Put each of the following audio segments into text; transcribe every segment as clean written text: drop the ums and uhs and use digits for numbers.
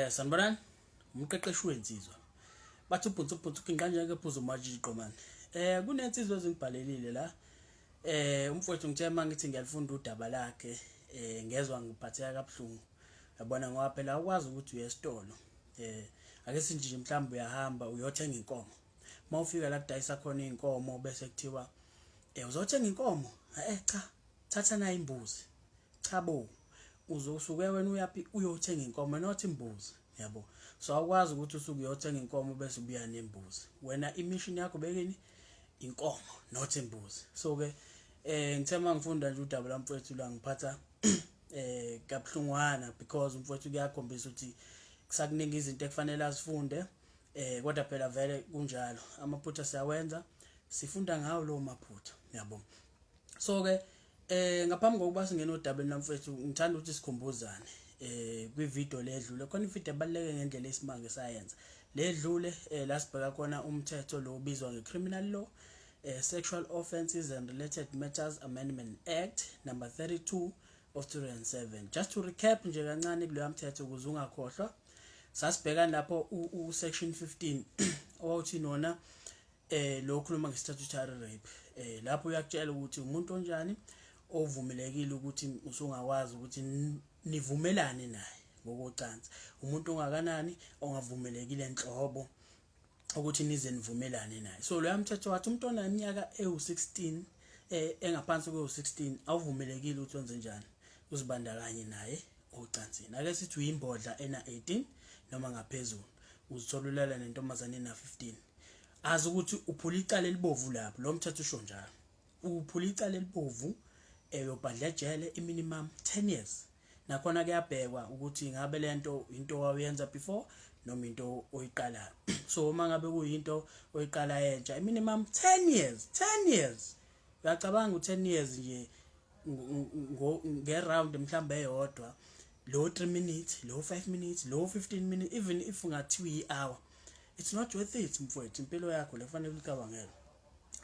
Sanibonani, umqeqeshi wensizwa. Bathi ubhuntsubhuntshu kanjani ke phuzo majiqo man. Kunensizwa ezingibhalelile la. Umfowethu ngithe mangithi ngiyalifunda udaba lakhe, ngezwe ngiphatheka kabuhlungu. Yabona ngoba phela ukwazi ukuthi uye esitolo. Ake sithi nje mhlawumbe uyahamba uyothenga inkomo. Mawufika la kudayisa khona inkomo bese kuthiwa uzothenga inkomo? Cha, thatha na imbuzi. Cha bo. Uzosuke wena uyapi uyothenga inkomo not imbuzi, yabo. So awukwazi ukuthi usuke uyothenga inkomo bese ubuya nembuzi. Wena imission yakho bekini inkomo not imbuzi. So ke ngithe mangifunda nje udaba lamfowethu la ngiphatha kabuhlungwana because umfowethu kuyakhombisa ukuthi kusakuningi izinto ekufanele azifunde, kodwa phela vele kunjalo. Amaphutha siyawenza, sifunda ngawo lo maphutha, yabo. So ke ngaphambi kokuba singene odabeni lamfowethu ngithanda ukuthi sikhumbuzane kwivideo ledlule khona ivideo ebaluleke ngendlela esimanga sayenza ledlule la sibheka khona umthetho lo ubizwa ngeCriminal Law Sexual Offences and Related Matters Amendment Act number 32 of 2007. Just to recap nje kancane kulo mthetho ukuze ungakhohlwa, sasibheka lapho usection 15 owuthi nona lo khuluma nge-statutory rape, lapho uyakutshela ukuthi umuntu onjani ovumelekile ukuthi usungakwazi ukuthi nivumelane naye ngokocansi, umuntu ongakanani ongavumelekile enhlobo ukuthi nize nivumelane naye. So lo mthetho wathi umuntu oneminyaka ewu16 engaphansi kwe16 awuvumelekile ukuthi wenze njani, uzibandakanye naye ocansini. Ake sithi uyimbodla ena 18 noma ngaphezulu, uzitholulela nentombazane ena 15. Azi ukuthi uphula icala elibovu lapho, lo mthetho usho njalo. Uphula icala elibovu eyobhadla ejele minimum 10 years. Nakhona kuyabhekwa ukuthi ngabe lento into owayenza before noma into oyiqalayo. So uma ngabe kuyinto oyiqala entsha minimum 10 years. 10 years. Uyacabanga u10 years nje ngeround mhlambe eyodwa, lo 3 minutes, lo 5 minutes, lo 15 minutes, even if ungathiwa i-hour, it's not worth it mfowethu. Impilo yakho lefanele ulicabangela.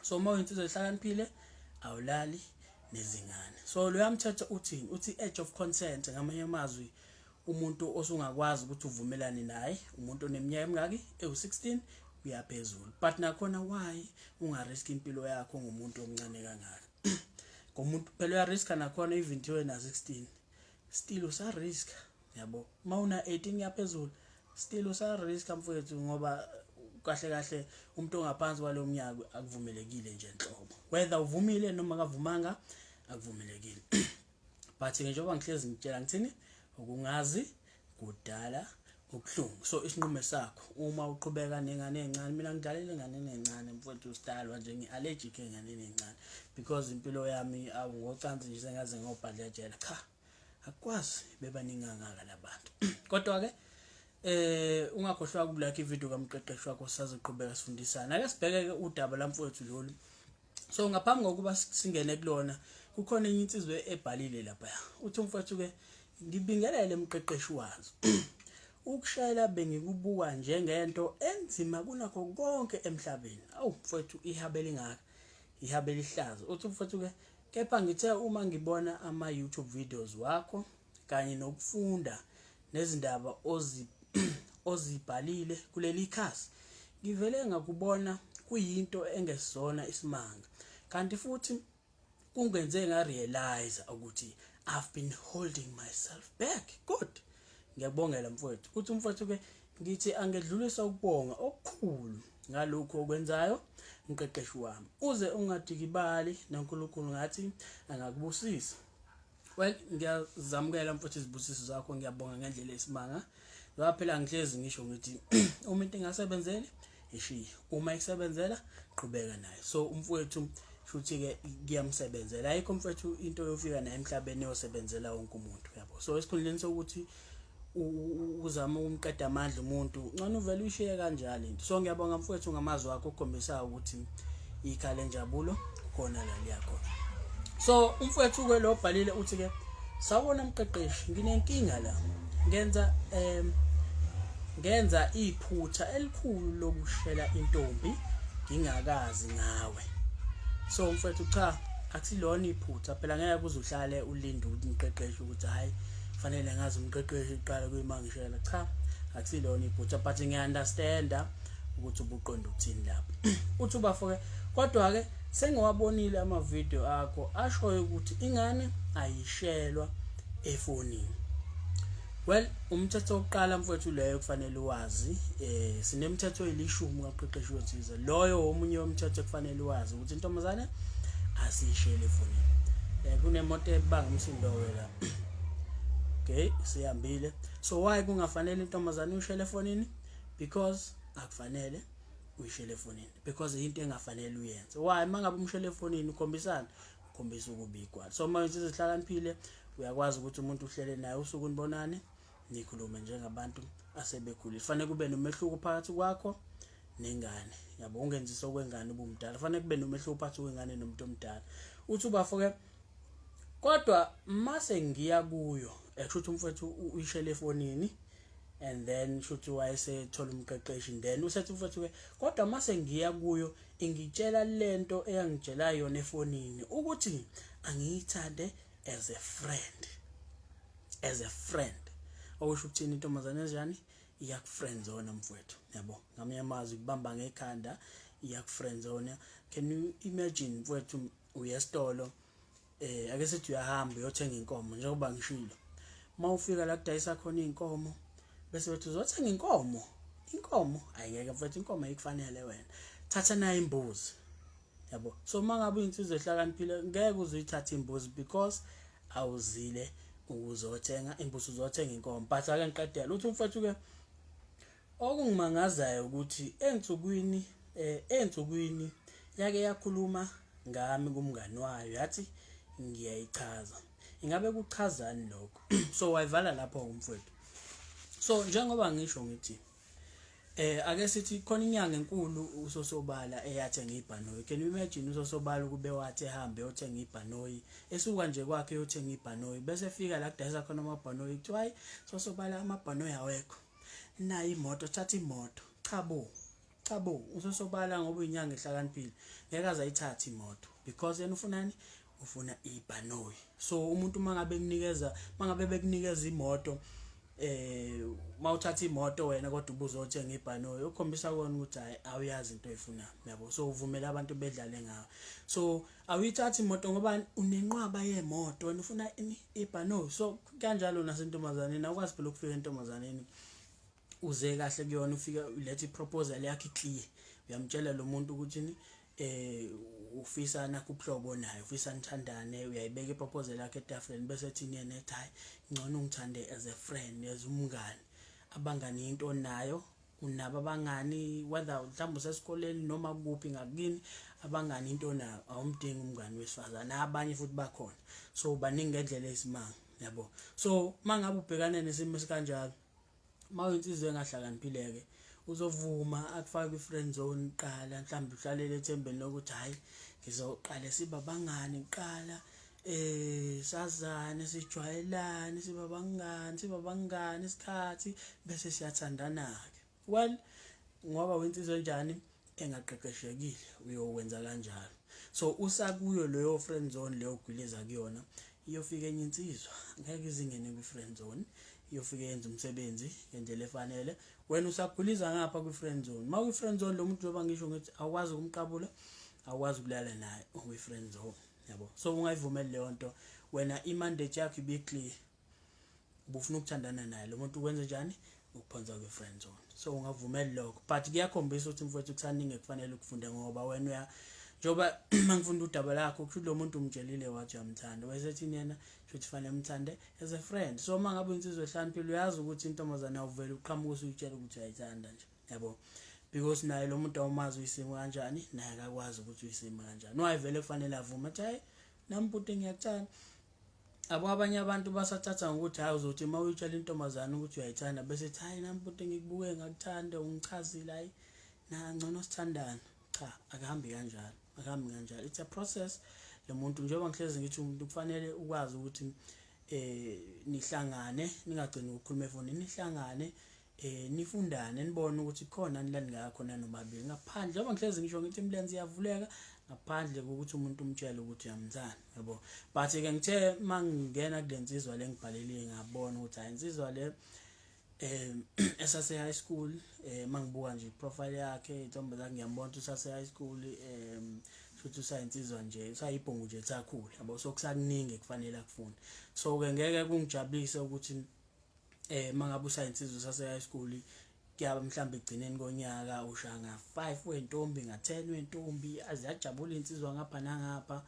So uma uyinsizwa ehlakaniphile awulali nezingane. So lo yamthetho uthini? Uthi age of consent, ngamanye amazwi umuntu osungakwazi ukuthi uvumelane naye, umuntu oneminyaka emingaki ewu16 uyaphezulu. But nakhona why ungarisk impilo yakho ngomuntu omncane kangaka? Ngomuntu phela uyariska nakhona even thiwe na 16 still usarisk, yabo. Mawuna 18 yaphezulu still usariska mfowethu, ngoba kahle kahle umuntu ongaphansi kwalo mnyaka akuvumelekile nje enhlobo, whether uvumile noma akavumanga akuvumelekile. But njengoba ngihlezi ngitshela ngithini, ukungazi kudala ubuhlungu. So isinqumo sakho uma uqhubeka nengane encane, mina ngidalela ingane encane mfowethu, usidalwa nje ngiallergic engane encane because impilo yami awungocansi nje sengaze ngobhadla ejele. Cha, akwazi bebaningi kangaka labantu. Kodwa ke ungakhohlwa ukulike ivideo kamqeqeshi wakho, sazoqhubeka sifundisana. Ake sibheke udaba lamfowethu lolu. So ngaphambi kokuba singene kulona, kukhona enye insizwe ebhalile lapha. Uthi umfowethu ke ngibingelele umqeqeshi wazo. Ukushayela bengikubuka njengento enzima kunakho konke emhlabeni. Awu mfowethu, ihabela ingaka, ihabela ihlazo. Uthi umfowethu ke kepha ngithe uma ngibona ama YouTube videos wakho kanye nokufunda nezindaba ozibhalile kuleli khasi, ngivele ngakubona kuyinto engesona isimanga, kanti futhi kungenze ngarealize ukuthi I've been holding myself back. Good, ngiyabongela mfowethu. Uthi umfowethu ke ngithi angedlulisa ukubonga okukhulu ngalokho okwenzayo umqeqeshi wami, uze ungadikibali naNkulunkulu ngathi angakubusisa. Well, ngiyazamukela mfowethu izibusiso zakho, ngiyabonga ngendlela esimanga. Ngoba phela ngihlezi ngisho ngithi uma into ingasebenzeli ishiye, uma isebenzela qhubeka nayo. So umfowethu futhi ke kuyamsebenzela, ayikho mfowethu into yofika naye emhlabeni yosebenzela wonke umuntu, yabo. So esikhundleni sokuthi uzama umqeda amandla umuntu, ngcono uvele uyishiye kanjalo into. So ngiyabonga mfowethu ngamazwi akho okukhombisa ukuthi ikhala enjabulo khona la liyakhona. So umfowethu ke lo bhalile uthi ke sawubona mqeqeshi, nginenkinga la, ngenza iphutha elikhulu lokushela intombi ngingakazi ngawe. So mfowethu cha, akusilona iphutha phela, ngeke kuzuhlale ulinde ukuthi umqeqeshi ukuthi hayi fanele ngazi umqeqeshi iqala kuyimangishela. Cha, akusilona iphutha but ngiyaunderstanda ukuthi ubuqonda ukuthini lapho uthi ubafake kodwa ke sengiwabonile ama video akho ashoyo ukuthi ingane ayishelwa efonini. Well, umthetho oqala mfowethu leyo kufanele wazi sinemithetho elishumi kaqeqeshi wethu loyo omunye umthetho kufanele wazi ukuthi intombazane asishele efonini. Kunemoto ebanga umsindo wela. Okay, siyambile. So why kungafanele intombazane uyishele efonini? Because akufanele uyishele efonini because into engafanele uyenze. Why mangabe umshele efonini ukhombisana ukhombisa ukubikwa. So manje sizihlakaniphile uyakwazi ukuthi umuntu uhlele naye usuku nibonane nikhulume njengabantu asebekhulile. Kufanele kube nomehluko phakathi kwakho nengane. Yabo ungenzi sokwengane ubumdala. Kufanele kube nomehluko phakathi kwengane nomuntu omdala. Uthi ubafake kodwa mase ngiya kuyo ekusho umfowethu uyishele efonini and then shuthi wayesethola umqeqeshi then usethi umfowethu kodwa mase ngiya kuyo ingitshela lento eyangitshela yona efonini ukuthi angiyithande as a friend okusho ukuthini intombazane enjani iyakufriend zone mfowethu yabo ngamanye amazwi kubamba ngekhanda iyakufriend zone. Can you imagine mfowethu uyesitolo ake sithi uyahamba uyothenga inkomo njengoba ngishilo mawufika la kudayisa khona inkomo bese wethu uzothenga inkomo ayingeke mfowethu inkomo ayikufanele wena thatha nayo imbuzi yabo. So mangabe insizwe ehlakaniphile ngeke uzuyithatha imbuzi because awuzile ukuzothenga imbuzi uzothenga inkomo but ake ngiqedela uthi mfowethu ke okungimangazayo ukuthi ensukwini yake yakhuluma ngami kumngani wayo yathi ngiyayichaza. Ingabe kuchazani lokho? So wayivala lapho umfowethu. So njengoba ngisho ngithi ake sithi khona inyanga enkulu uSosobala eyathenga ibhanoyi. Can you imagine uSosobala kube wathi ehambe yothenga ibhanoyi esuka nje kwakhe yothenga ibhanoyi bese efika la kudayisa khona amabhanoyi kuthi hayi Sosobala amabhanoyi awekho nayi imoto thatha imoto chabo uSosobala ngoba inyanga ehlakaniphile ngeke azayithatha imoto because yena ufunani ufuna ibhanoyi. So umuntu mangabe bekunikeza imoto mawuthatha imoto wena kodwa ubuzothenga ibhanoyi ukhombisa kona ukuthi hayi awuyazi into oyifuna yabo. So uvumela abantu bedlale ngawe. So awuyithatha imoto ngoba unenqwaba yemoto wena ufuna ibhanoyi. So kanjalo nasentombazaneni awukwazi phela ukufika entombazaneni uze kahle kuyona ufika ulethe iproposal yakhe clear uyamtshela lo muntu ukuthi ufisa nakubuhlobo naye ufisa nithandane uyayibeka iproposal yakhe etafuleni bese ethi yena ethi hayi ngcono ungithande as a friend as umngani. Abangani into nayo unabo abangani whether mhlawumbe usesikoleni noma kuphi ngakini abangani into nayo awumdingi umngani wesifazana abanye futhi bakhona. So baningi ngendlela esimanga yabo. So mangabe ubhekane nesimo esikanjalo mawinsizwe engahlakaniphileke uzovuma akufake kwi-friend zone qala mhlawumbe uhlalele ethembeni lokuthi hayi ngizoqala sibabangani qala sazane sijwayelane sibabangani isikhathi bese siyathandana ke. Well ngoba wensizwe njani engaqeqeshekile uyokwenza kanjalo. So usakuyo leyo friend zone leyo gwiliza kuyona iyofika enye insizwa ngeke izingene kwi-friend zone iyofika yenza umsebenzi ngendlela efanele wena usaguliza ngapha kwi-friend zone. Ma kwi-friend zone lo muntu loba ngisho ngithi awukwazi ukumqabula awukwazi ukulala naye kwi-friend zone yabo. So ungayivumeli leyo nto wena imandate yakho ibe clear ubufuna ukuthandana naye lo muntu ukwenza njani ukuphonza kwi-friend zone. So ungavumeli lokho but kuyakhombisa ukuthi mfowethu kusaningi kufanele ukufunde ngoba wena njoba mangifunda udaba lakho kusho lo muntu umtshelile wathi uyamthanda wayesethi yena shothi fanele umthande as a friend. So mangabe insizwe ehlaniphile uyazi ukuthi intombazana awuvele uqhamuka uyitshela ukuthi uyayithanda nje yabo because naye lo muntu awumazi uyisimo kanjani naye akakwazi ukuthi uyisimo kanjani. Wayevele kufanele avume athi hayi nami bhuti ngiyakuthanda. Abanye abantu basathatha ngokuthi hayi uzothi mawuyitshela intombazana ukuthi uyayithanda bese ethi hayi nami bhuti ngikubuke ngakuthanda ungichazile hayi na ngcono sithandana. Cha akuhambi kanjalo. It's a process. Lo muntu njengoba ngihlezi ngithi umuntu kufanele ukwazi ukuthi nihlangane ningagcini ukukhuluma efonini nihlangane nifundane nibone ukuthi khona nilani ngakhona nomabili ngaphandle njengoba ngihlezi ngisho ngithi imilenze iyavuleka ngaphandle kokuthi umuntu umtshele ukuthi uyamthanda yabo. But ke ngithe mangingena kulensizwa le ngibhalele ngabona ukuthi hayi insizwa le esase high school mangibuka nje profile yakhe intombazana ngiyambona ukuthi usase high school futhi usayinsizwa nje usayibhongu nje ethakhula yabo so kusakuningi kufanele akufune so ke ngeke kungijabulise ukuthi mangabe usayinsizwa usase high school kuyaba mhlambe egcineni konyaka ushanga 5 wentombi nga10 wentombi aziyajabula insizwa ngapha nangapha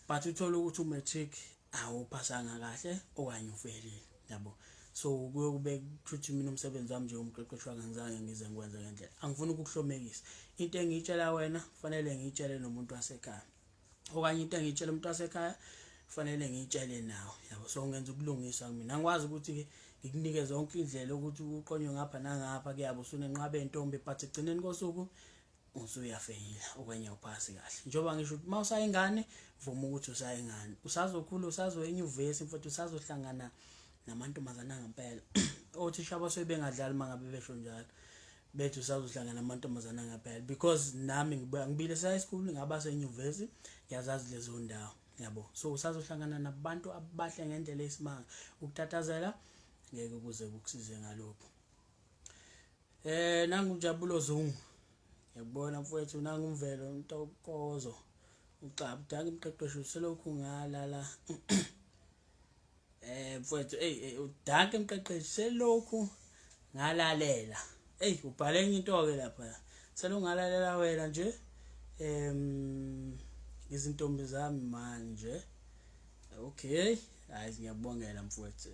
but uthola ukuthi umatric awuphasanga kahle okanye ufelile yabo so kube futhi mina umsebenzi wami nje umqeqeshi wangenzange ngize ngikwenze ngendlela angifuni ukukuhlomekisa into engiyitshela wena kufanele ngiyitshele nomuntu wasekhaya okanye into engiyitshela umuntu wasekhaya kufanele ngiyitshele nawe yabo so ngenza ukulungisa mina angikwazi ukuthi ke ngikunikeze zonke indlela ukuthi uqonywe ngapha nangapha kuyabo usunenqabe entombi but egcineni kosuku usuyafeyila okwenye uphasi kahle njengoba ngisho ukuthi mawusayingane vuma ukuthi usayingane usazokhula usazoenyuvesi mfowethu usazohlangana namantombazana ngempela othisha abasuke bengadlali mangabe besho njalo bethu usazohlangana namantombazana ngempela because nami ngibile high school ngaba senyuvesi yazazi lezo ndawo yabo so usazohlangana nabantu abahle ngendlela esimanga ukutatazela ngeke kuze kukusize ngalokho nangu Jabulo Zungu yabona mfowethu nangu umvelo Ntokozo uxaba danga imqeqesho uselokhu ngalala mfowethu udanga imqeqesho selokhu ngalalela ubhale enye into ke lapha selokhu ngalalela wena nje izintombi zami manje okay hayi ngiyabongela mfowethu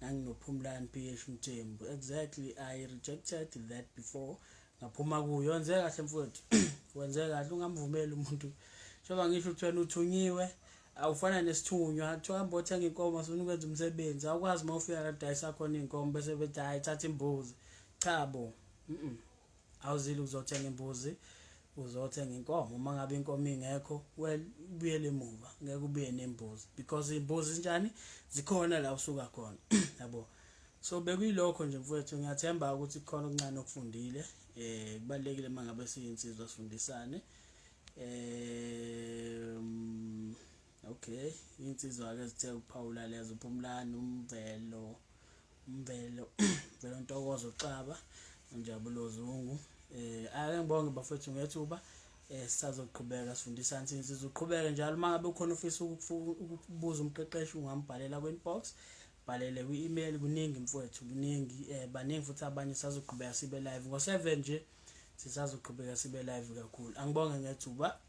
nanginophumlani PH Mthembu exactly I rejected that before ngaphuma kuyo yenze kahle mfowethu wenze kahle ungamvumeli umuntu njengoba ngisho ukuthi wena uthunyiwe awufana nesithunywa thamba othenga inkomo asifuna ukwenza umsebenzi awukwazi mawufika kadayisa khona inkomo bese bethi hayi thatha imbuzi cha bo awuzile uzothenga imbuzi uzothenga inkomo mangabe inkomo ingekho ubuyele emuva ngeke ubuye nembuzi because imbuzi njani zikhona la usuka khona yabo so bekuyilokho nje mfowethu ngiyathemba ukuthi kukhona okuncane okufundile kubalekile mangabe siyinsizwa sifundisane okay insizwa ke sithe uPaula lezo uphumlani umvelo Ntokozo Xaba Njabulo Zungu ake ngibonge bafethu ngethuba sisazoqhubeka sifundisana sizoqhubeka njalo mangabe ukhona ufisa ukubuza umqeqeshi ungambhalela ku-inbox bhalele kwi-email kuningi mfowethu kuningi baningi futhi abanye sisazoqhubeka sibe live ngo7 nje sisazoqhubeka sibe live kakhulu angibonge ngethuba